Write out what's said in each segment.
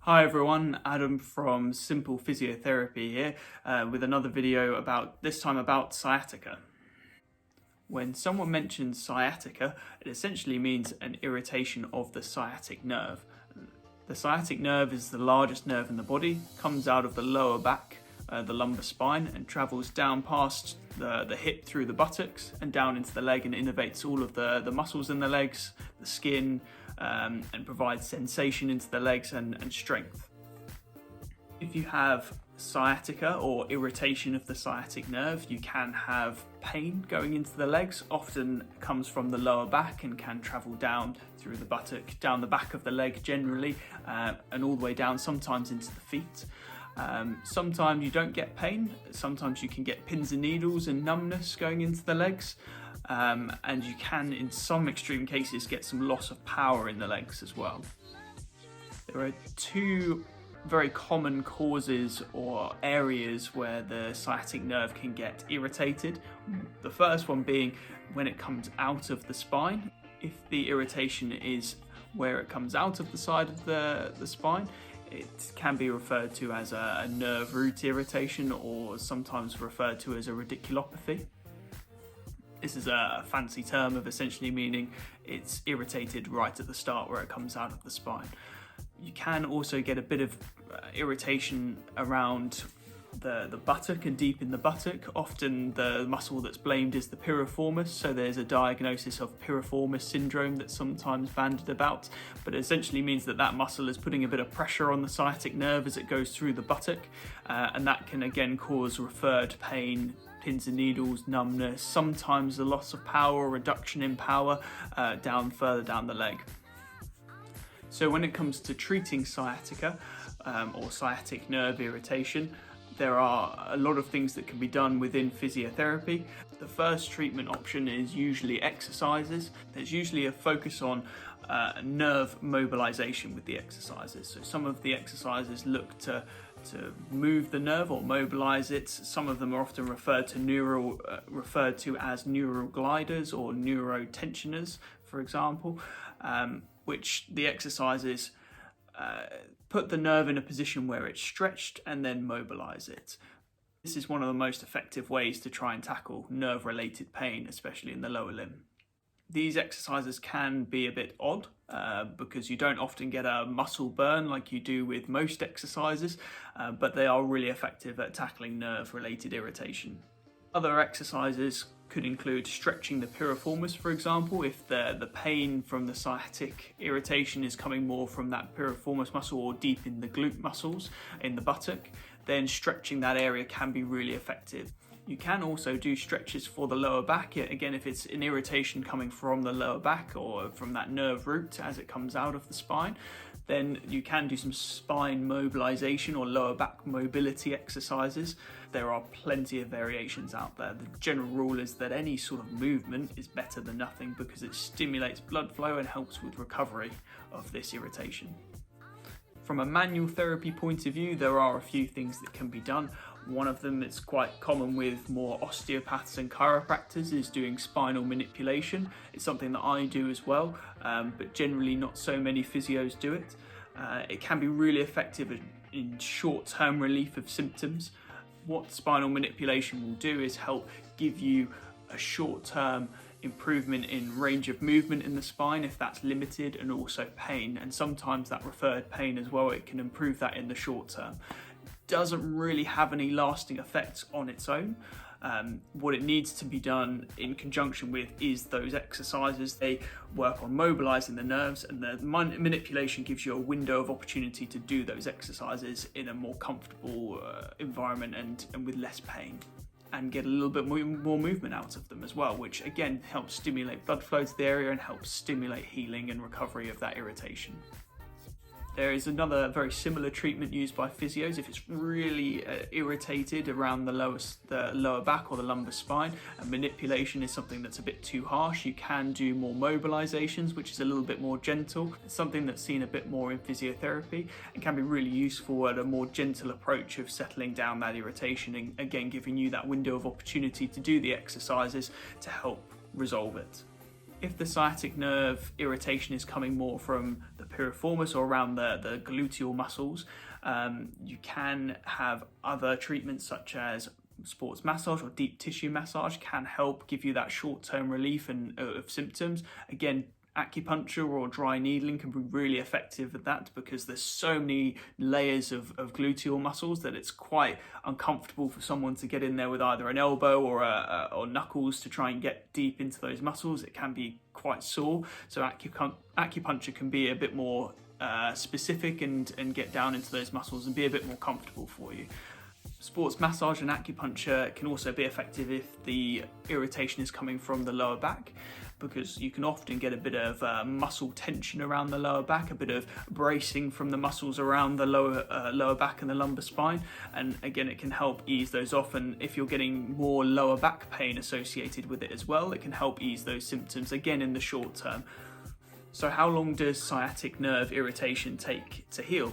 Hi everyone, Adam from Simple Physiotherapy here with another video this time about sciatica. When someone mentions sciatica, it essentially means an irritation of the sciatic nerve. The sciatic nerve is the largest nerve in the body, comes out of the lower back, the lumbar spine, and travels down past the hip through the buttocks and down into the leg and innervates all of the muscles in the legs, the skin, and provides sensation into the legs and strength. If you have sciatica or irritation of the sciatic nerve, you can have pain going into the legs. Often comes from the lower back and can travel down through the buttock, down the back of the leg generally, and all the way down, sometimes into the feet. Sometimes you don't get pain, sometimes you can get pins and needles and numbness going into the legs, and you can, in some extreme cases, get some loss of power in the legs as well. There are two very common causes or areas where the sciatic nerve can get irritated. The first one being when it comes out of the spine. If the irritation is where it comes out of the side of the spine, it can be referred to as a nerve root irritation, or sometimes referred to as a radiculopathy. This is a fancy term of essentially meaning it's irritated right at the start where it comes out of the spine. You can also get a bit of irritation around the buttock and deep in the buttock. Often the muscle that's blamed is the piriformis, so there's a diagnosis of piriformis syndrome that's sometimes bandied about, but it essentially means that muscle is putting a bit of pressure on the sciatic nerve as it goes through the buttock, and that can again cause referred pain, pins and needles, numbness, sometimes a loss of power or reduction in power further down the leg. So when it comes to treating sciatica or sciatic nerve irritation, there are a lot of things that can be done within physiotherapy. The first treatment option is usually exercises. There's usually a focus on nerve mobilization with the exercises. So some of the exercises look to move the nerve or mobilize it. Some of them are often referred to as neural gliders or neurotensioners, for example, which the exercises put the nerve in a position where it's stretched and then mobilize it. This is one of the most effective ways to try and tackle nerve-related pain, especially in the lower limb. These exercises can be a bit odd because you don't often get a muscle burn like you do with most exercises, but they are really effective at tackling nerve-related irritation. Other exercises could include stretching the piriformis, for example. If the pain from the sciatic irritation is coming more from that piriformis muscle or deep in the glute muscles in the buttock, then stretching that area can be really effective. You can also do stretches for the lower back. Again, if it's an irritation coming from the lower back or from that nerve root as it comes out of the spine, then you can do some spine mobilization or lower back mobility exercises. There are plenty of variations out there. The general rule is that any sort of movement is better than nothing because it stimulates blood flow and helps with recovery of this irritation. From a manual therapy point of view, there are a few things that can be done. One of them that's quite common with more osteopaths and chiropractors is doing spinal manipulation. It's something that I do as well, but generally not so many physios do it. It can be really effective in short-term relief of symptoms. What spinal manipulation will do is help give you a short-term improvement in range of movement in the spine if that's limited, and also pain, and sometimes that referred pain as well. It can improve that in the short term. Doesn't really have any lasting effects on its own. What it needs to be done in conjunction with is those exercises. They work on mobilizing the nerves, and the manipulation gives you a window of opportunity to do those exercises in a more comfortable environment and with less pain, and get a little bit more movement out of them as well, which again helps stimulate blood flow to the area and helps stimulate healing and recovery of that irritation. There is another very similar treatment used by physios if it's really irritated around the lower back or the lumbar spine, and manipulation is something that's a bit too harsh. You can do more mobilizations, which is a little bit more gentle. It's something that's seen a bit more in physiotherapy and can be really useful at a more gentle approach of settling down that irritation, and again giving you that window of opportunity to do the exercises to help resolve it. If the sciatic nerve irritation is coming more from the piriformis or around the gluteal muscles, you can have other treatments such as sports massage or deep tissue massage can help give you that short-term relief of symptoms. Again, acupuncture or dry needling can be really effective at that, because there's so many layers of gluteal muscles that it's quite uncomfortable for someone to get in there with either an elbow or knuckles to try and get deep into those muscles. It can be quite sore, so acupuncture can be a bit more specific and get down into those muscles and be a bit more comfortable for you. Sports massage and acupuncture can also be effective if the irritation is coming from the lower back, because you can often get a bit of muscle tension around the lower back, a bit of bracing from the muscles around the lower back and the lumbar spine, and again it can help ease those off. And if you're getting more lower back pain associated with it as well, it can help ease those symptoms again in the short term. So how long does sciatic nerve irritation take to heal?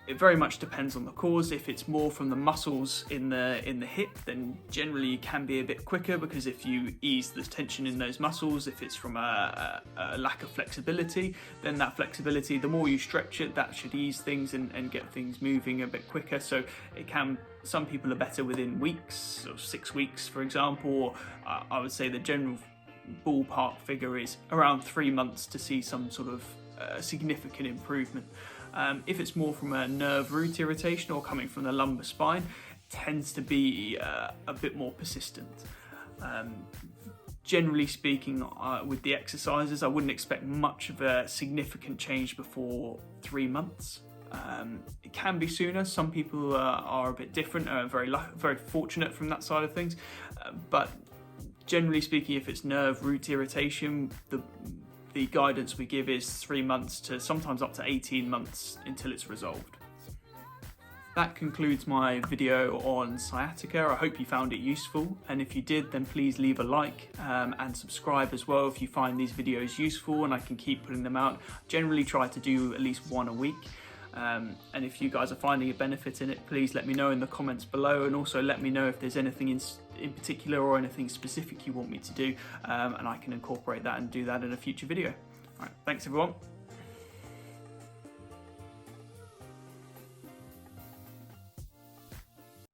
It very much depends on the cause. If it's more from the muscles in the hip, then generally it can be a bit quicker, because if you ease the tension in those muscles, if it's from a lack of flexibility, then that flexibility, the more you stretch it, that should ease things and get things moving a bit quicker. So it can, some people are better within weeks, or 6 weeks for example, or I would say the general ballpark figure is around 3 months to see some sort of significant improvement. If it's more from a nerve root irritation or coming from the lumbar spine, it tends to be a bit more persistent. Generally speaking, with the exercises, I wouldn't expect much of a significant change before 3 months. It can be sooner. Some people are a bit different, very fortunate from that side of things, but generally speaking, if it's nerve root irritation, the guidance we give is 3 months to sometimes up to 18 months until it's resolved. That concludes my video on sciatica. I hope you found it useful, and if you did, then please leave a like and subscribe as well if you find these videos useful and I can keep putting them out. Generally try to do at least one a week. And if you guys are finding a benefit in it, please let me know in the comments below, and also let me know if there's anything in particular or anything specific you want me to do, and I can incorporate that and do that in a future video. All right, thanks everyone.